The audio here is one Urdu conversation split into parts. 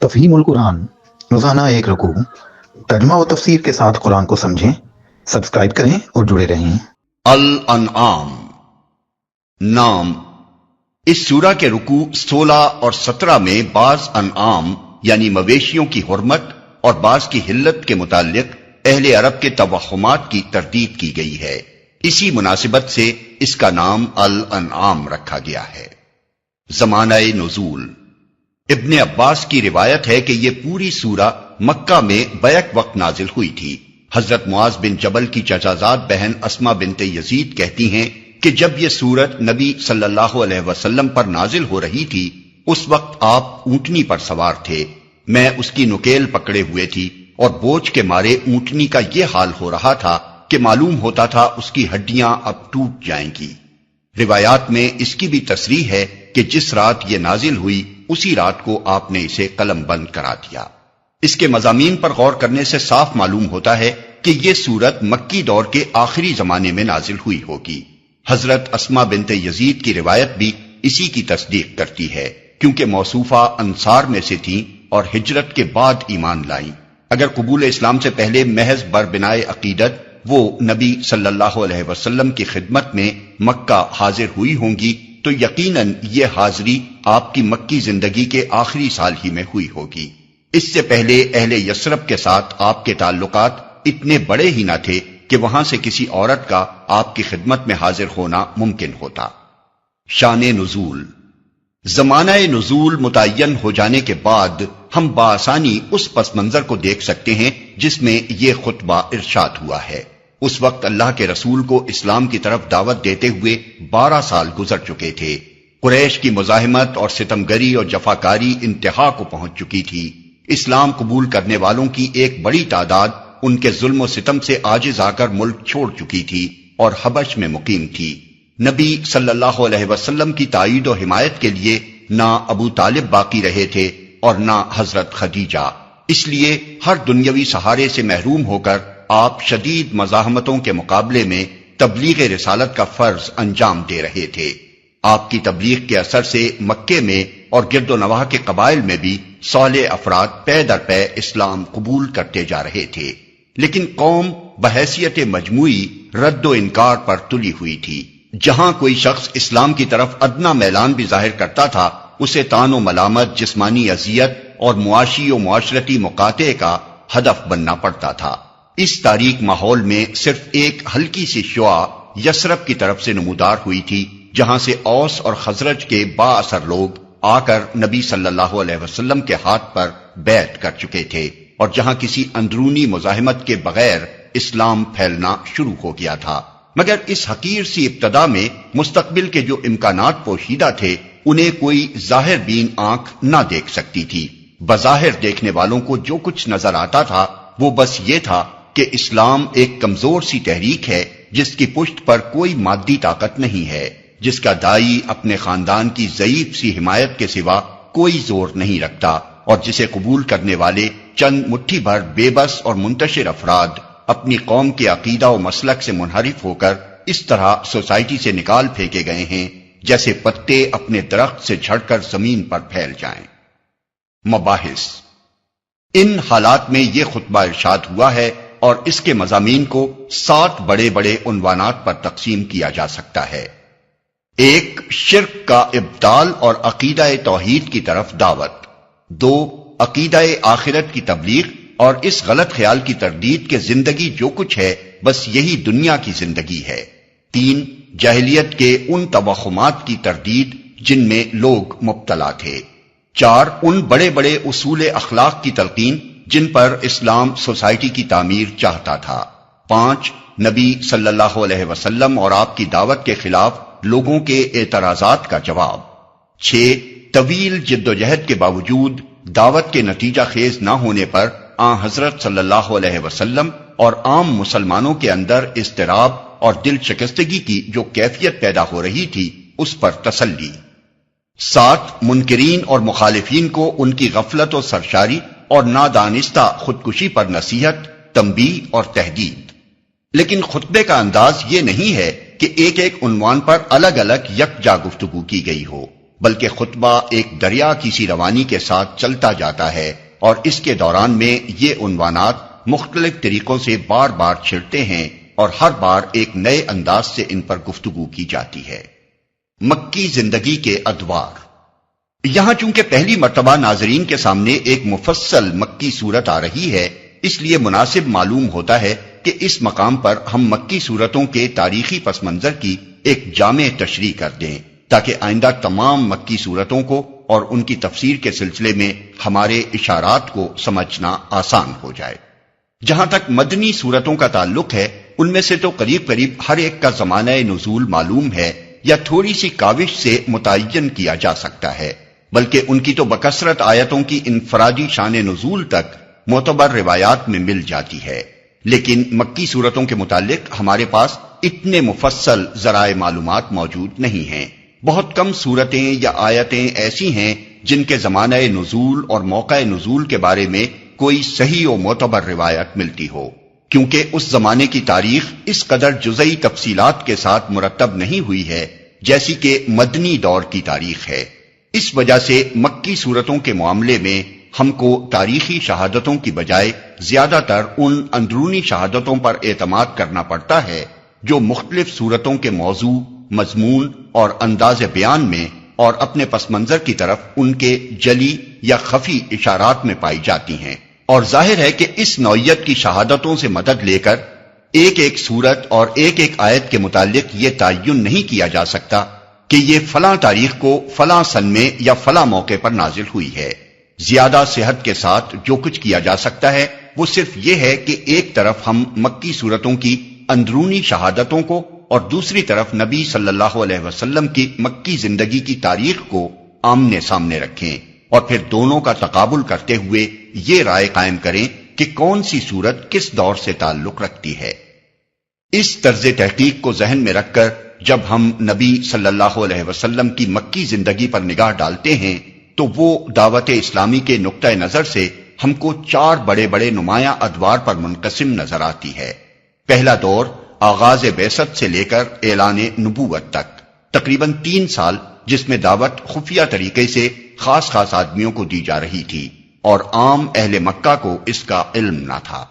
تفہیم القرآن، روزانہ ایک رکوع، ترجمہ و تفسیر کے ساتھ قرآن کو سمجھیں۔ سبسکرائب کریں اور جڑے رہیں۔ الانعام نام۔ اس سورہ کے رکوع 16 اور 17 میں بعض انعام یعنی مویشیوں کی حرمت اور بعض کی حلت کے متعلق اہل عرب کے توہمات کی تردید کی گئی ہے۔ اسی مناسبت سے اس کا نام الانعام رکھا گیا ہے۔ زمانہ نزول۔ ابن عباس کی روایت ہے کہ یہ پوری سورہ مکہ میں بیک وقت نازل ہوئی تھی۔ حضرت معاذ بن جبل کی چچازاد بہن اسما بنت یزید کہتی ہیں کہ جب یہ سورت نبی صلی اللہ علیہ وسلم پر نازل ہو رہی تھی اس وقت آپ اونٹنی پر سوار تھے، میں اس کی نکیل پکڑے ہوئے تھی اور بوجھ کے مارے اونٹنی کا یہ حال ہو رہا تھا کہ معلوم ہوتا تھا اس کی ہڈیاں اب ٹوٹ جائیں گی۔ روایات میں اس کی بھی تصریح ہے کہ جس رات یہ نازل ہوئی اسی رات کو آپ نے اسے قلم بند کرا دیا۔ اس کے مضامین پر غور کرنے سے صاف معلوم ہوتا ہے کہ یہ سورت مکی دور کے آخری زمانے میں نازل ہوئی ہوگی۔ حضرت اسما بنت یزید کی روایت بھی اسی کی تصدیق کرتی ہے، کیونکہ موصوفہ انصار میں سے تھیں اور ہجرت کے بعد ایمان لائیں۔ اگر قبول اسلام سے پہلے محض بربنائے عقیدت وہ نبی صلی اللہ علیہ وسلم کی خدمت میں مکہ حاضر ہوئی ہوں گی تو یقیناً یہ حاضری آپ کی مکی زندگی کے آخری سال ہی میں ہوئی ہوگی۔ اس سے پہلے اہل یثرب کے ساتھ آپ کے تعلقات اتنے بڑے ہی نہ تھے کہ وہاں سے کسی عورت کا آپ کی خدمت میں حاضر ہونا ممکن ہوتا۔ شان نزول۔ زمانہ نزول متعین ہو جانے کے بعد ہم بآسانی اس پس منظر کو دیکھ سکتے ہیں جس میں یہ خطبہ ارشاد ہوا ہے۔ اس وقت اللہ کے رسول کو اسلام کی طرف دعوت دیتے ہوئے 12 سال گزر چکے تھے۔ قریش کی مزاحمت اور ستمگری اور جفاکاری انتہا کو پہنچ چکی تھی۔ اسلام قبول کرنے والوں کی ایک بڑی تعداد ان کے ظلم و ستم سے عاجز آ کر ملک چھوڑ چکی تھی اور حبش میں مقیم تھی۔ نبی صلی اللہ علیہ وسلم کی تائید و حمایت کے لیے نہ ابو طالب باقی رہے تھے اور نہ حضرت خدیجہ، اس لیے ہر دنیاوی سہارے سے محروم ہو کر آپ شدید مزاحمتوں کے مقابلے میں تبلیغ رسالت کا فرض انجام دے رہے تھے۔ آپ کی تبلیغ کے اثر سے مکے میں اور گرد و نواح کے قبائل میں بھی صالح افراد پے در پے اسلام قبول کرتے جا رہے تھے، لیکن قوم بحیثیت مجموعی رد و انکار پر تلی ہوئی تھی۔ جہاں کوئی شخص اسلام کی طرف ادنا میلان بھی ظاہر کرتا تھا اسے طعن و ملامت، جسمانی اذیت اور معاشی و معاشرتی مقاطعے کا ہدف بننا پڑتا تھا۔ اس تاریک ماحول میں صرف ایک ہلکی سی شعاع یثرب کی طرف سے نمودار ہوئی تھی، جہاں سے اوس اور خزرج کے با اثر لوگ آ کر نبی صلی اللہ علیہ وسلم کے ہاتھ پر بیعت کر چکے تھے اور جہاں کسی اندرونی مزاحمت کے بغیر اسلام پھیلنا شروع ہو گیا تھا۔ مگر اس حقیر سی ابتدا میں مستقبل کے جو امکانات پوشیدہ تھے انہیں کوئی ظاہر بین آنکھ نہ دیکھ سکتی تھی۔ بظاہر دیکھنے والوں کو جو کچھ نظر آتا تھا وہ بس یہ تھا کہ اسلام ایک کمزور سی تحریک ہے جس کی پشت پر کوئی مادی طاقت نہیں ہے، جس کا داعی اپنے خاندان کی ضعیف سی حمایت کے سوا کوئی زور نہیں رکھتا اور جسے قبول کرنے والے چند مٹھی بھر بے بس اور منتشر افراد اپنی قوم کے عقیدہ و مسلک سے منحرف ہو کر اس طرح سوسائٹی سے نکال پھینکے گئے ہیں جیسے پتے اپنے درخت سے جھڑ کر زمین پر پھیل جائیں۔ مباحث۔ ان حالات میں یہ خطبہ ارشاد ہوا ہے اور اس کے مضامین کو 7 بڑے بڑے عنوانات پر تقسیم کیا جا سکتا ہے۔ 1. شرک کا ابطال اور عقیدہ توحید کی طرف دعوت۔ 2. عقیدہ آخرت کی تبلیغ اور اس غلط خیال کی تردید کہ زندگی جو کچھ ہے بس یہی دنیا کی زندگی ہے۔ 3. جاہلیت کے ان توہمات کی تردید جن میں لوگ مبتلا تھے۔ 4. ان بڑے بڑے اصول اخلاق کی تلقین جن پر اسلام سوسائٹی کی تعمیر چاہتا تھا۔ 5. نبی صلی اللہ علیہ وسلم اور آپ کی دعوت کے خلاف لوگوں کے اعتراضات کا جواب۔ 6. طویل جد و جہد کے باوجود دعوت کے نتیجہ خیز نہ ہونے پر آن حضرت صلی اللہ علیہ وسلم اور عام مسلمانوں کے اندر اضطراب اور دل شکستگی کی جو کیفیت پیدا ہو رہی تھی اس پر تسلی۔ 7. منکرین اور مخالفین کو ان کی غفلت و سرشاری اور نادانستہ خودکشی پر نصیحت، تنبیہ اور تحدید۔ لیکن خطبے کا انداز یہ نہیں ہے کہ ایک ایک عنوان پر الگ الگ یکجا گفتگو کی گئی ہو، بلکہ خطبہ ایک دریا کی سی روانی کے ساتھ چلتا جاتا ہے اور اس کے دوران میں یہ عنوانات مختلف طریقوں سے بار بار چھڑتے ہیں اور ہر بار ایک نئے انداز سے ان پر گفتگو کی جاتی ہے۔ مکی زندگی کے ادوار۔ یہاں چونکہ پہلی مرتبہ ناظرین کے سامنے ایک مفصل مکی صورت آ رہی ہے، اس لیے مناسب معلوم ہوتا ہے کہ اس مقام پر ہم مکی صورتوں کے تاریخی پس منظر کی ایک جامع تشریح کر دیں تاکہ آئندہ تمام مکی صورتوں کو اور ان کی تفسیر کے سلسلے میں ہمارے اشارات کو سمجھنا آسان ہو جائے۔ جہاں تک مدنی صورتوں کا تعلق ہے، ان میں سے تو قریب قریب ہر ایک کا زمانہ نزول معلوم ہے یا تھوڑی سی کاوش سے متعین کیا جا سکتا ہے، بلکہ ان کی تو بکثرت آیتوں کی انفرادی شان نزول تک معتبر روایات میں مل جاتی ہے، لیکن مکی صورتوں کے متعلق ہمارے پاس اتنے مفصل ذرائع معلومات موجود نہیں ہیں۔ بہت کم صورتیں یا آیتیں ایسی ہیں جن کے زمانہ نزول اور موقع نزول کے بارے میں کوئی صحیح و معتبر روایت ملتی ہو، کیونکہ اس زمانے کی تاریخ اس قدر جزئی تفصیلات کے ساتھ مرتب نہیں ہوئی ہے جیسی کہ مدنی دور کی تاریخ ہے۔ اس وجہ سے مکی صورتوں کے معاملے میں ہم کو تاریخی شہادتوں کی بجائے زیادہ تر ان اندرونی شہادتوں پر اعتماد کرنا پڑتا ہے جو مختلف صورتوں کے موضوع، مضمون اور انداز بیان میں اور اپنے پس منظر کی طرف ان کے جلی یا خفی اشارات میں پائی جاتی ہیں، اور ظاہر ہے کہ اس نوعیت کی شہادتوں سے مدد لے کر ایک ایک صورت اور ایک ایک آیت کے متعلق یہ تعین نہیں کیا جا سکتا کہ یہ فلاں تاریخ کو فلاں سن میں یا فلاں موقع پر نازل ہوئی ہے۔ زیادہ صحت کے ساتھ جو کچھ کیا جا سکتا ہے وہ صرف یہ ہے کہ ایک طرف ہم مکی صورتوں کی اندرونی شہادتوں کو اور دوسری طرف نبی صلی اللہ علیہ وسلم کی مکی زندگی کی تاریخ کو آمنے سامنے رکھیں اور پھر دونوں کا تقابل کرتے ہوئے یہ رائے قائم کریں کہ کون سی صورت کس دور سے تعلق رکھتی ہے۔ اس طرز تحقیق کو ذہن میں رکھ کر جب ہم نبی صلی اللہ علیہ وسلم کی مکی زندگی پر نگاہ ڈالتے ہیں تو وہ دعوت اسلامی کے نقطہ نظر سے ہم کو 4 بڑے بڑے نمایاں ادوار پر منقسم نظر آتی ہے۔ پہلا دور آغاز بعثت سے لے کر اعلان نبوت تک، تقریباً 3 سال، جس میں دعوت خفیہ طریقے سے خاص خاص آدمیوں کو دی جا رہی تھی اور عام اہل مکہ کو اس کا علم نہ تھا۔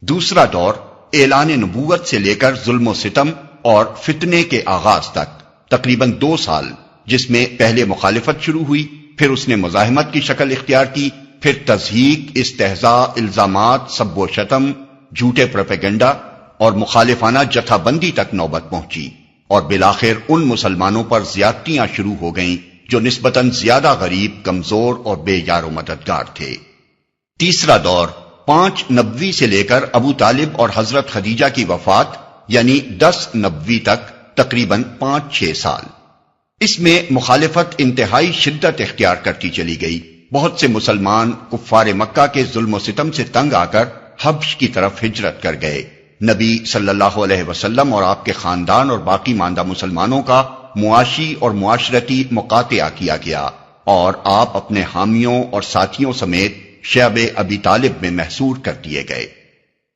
دوسرا دور اعلان نبوت سے لے کر ظلم و ستم اور فتنے کے آغاز تک، تقریباً 2 سال، جس میں پہلے مخالفت شروع ہوئی، پھر اس نے مزاحمت کی شکل اختیار کی، پھر تضحیک، استہزاء، الزامات، سب و شتم، جھوٹے پروپیگنڈا اور مخالفانہ جتھا بندی تک نوبت پہنچی، اور بالآخر ان مسلمانوں پر زیادتیاں شروع ہو گئیں جو نسبتاً زیادہ غریب، کمزور اور بے یار و مددگار تھے۔ تیسرا دور 5 نبوی سے لے کر ابو طالب اور حضرت خدیجہ کی وفات یعنی 10 نبوی تک، تقریباً 5-6 سال۔ اس میں مخالفت انتہائی شدت اختیار کرتی چلی گئی۔ بہت سے مسلمان کفار مکہ کے ظلم و ستم سے تنگ آ کر حبش کی طرف ہجرت کر گئے۔ نبی صلی اللہ علیہ وسلم اور آپ کے خاندان اور باقی ماندہ مسلمانوں کا معاشی اور معاشرتی مقاطعہ کیا گیا اور آپ اپنے حامیوں اور ساتھیوں سمیت شعب ابی طالب میں محصور کر دیے گئے۔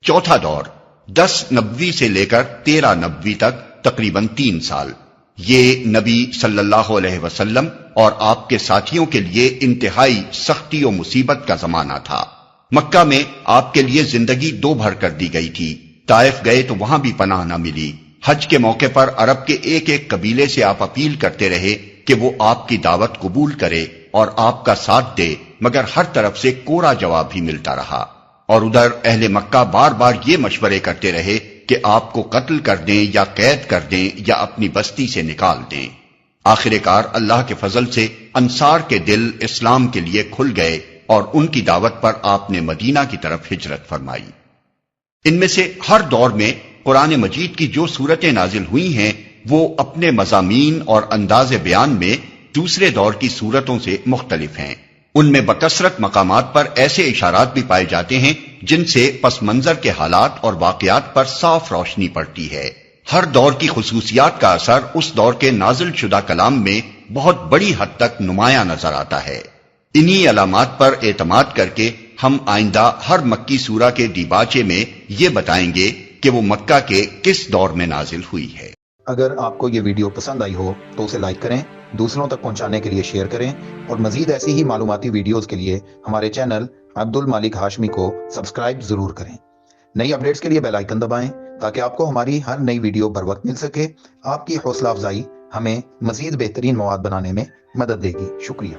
چوتھا دور 10 نبوی سے لے کر 13 نبوی تک، تقریباً 3 سال۔ یہ نبی صلی اللہ علیہ وسلم اور آپ کے ساتھیوں کے لیے انتہائی سختی و مصیبت کا زمانہ تھا۔ مکہ میں آپ کے لیے زندگی 2 بھر کر دی گئی تھی۔ طائف گئے تو وہاں بھی پناہ نہ ملی۔ حج کے موقع پر عرب کے ایک ایک قبیلے سے آپ اپیل کرتے رہے کہ وہ آپ کی دعوت قبول کرے اور آپ کا ساتھ دے، مگر ہر طرف سے کوڑا جواب بھی ملتا رہا، اور ادھر اہل مکہ بار بار یہ مشورے کرتے رہے کہ آپ کو قتل کر دیں یا قید کر دیں یا اپنی بستی سے نکال دیں۔ آخر کار اللہ کے فضل سے انصار کے دل اسلام کے لیے کھل گئے اور ان کی دعوت پر آپ نے مدینہ کی طرف ہجرت فرمائی۔ ان میں سے ہر دور میں قرآن مجید کی جو صورتیں نازل ہوئی ہیں وہ اپنے مضامین اور انداز بیان میں دوسرے دور کی صورتوں سے مختلف ہیں۔ ان میں بکثرت مقامات پر ایسے اشارات بھی پائے جاتے ہیں جن سے پس منظر کے حالات اور واقعات پر صاف روشنی پڑتی ہے۔ ہر دور کی خصوصیات کا اثر اس دور کے نازل شدہ کلام میں بہت بڑی حد تک نمایاں نظر آتا ہے۔ انہی علامات پر اعتماد کر کے ہم آئندہ ہر مکی سورہ کے دیباچے میں یہ بتائیں گے کہ وہ مکہ کے کس دور میں نازل ہوئی ہے۔ اگر آپ کو یہ ویڈیو پسند آئی ہو تو اسے لائک کریں دوسروں تک پہنچانے کے لیے شیئر کریں اور مزید ایسی ہی معلوماتی ویڈیوز کے لیے ہمارے چینل عبد المالک ہاشمی کو سبسکرائب ضرور کریں۔ نئی اپڈیٹس کے لیے بیل آئیکن دبائیں تاکہ آپ کو ہماری ہر نئی ویڈیو بر وقت مل سکے۔ آپ کی حوصلہ افزائی ہمیں مزید بہترین مواد بنانے میں مدد دے گی۔ شکریہ۔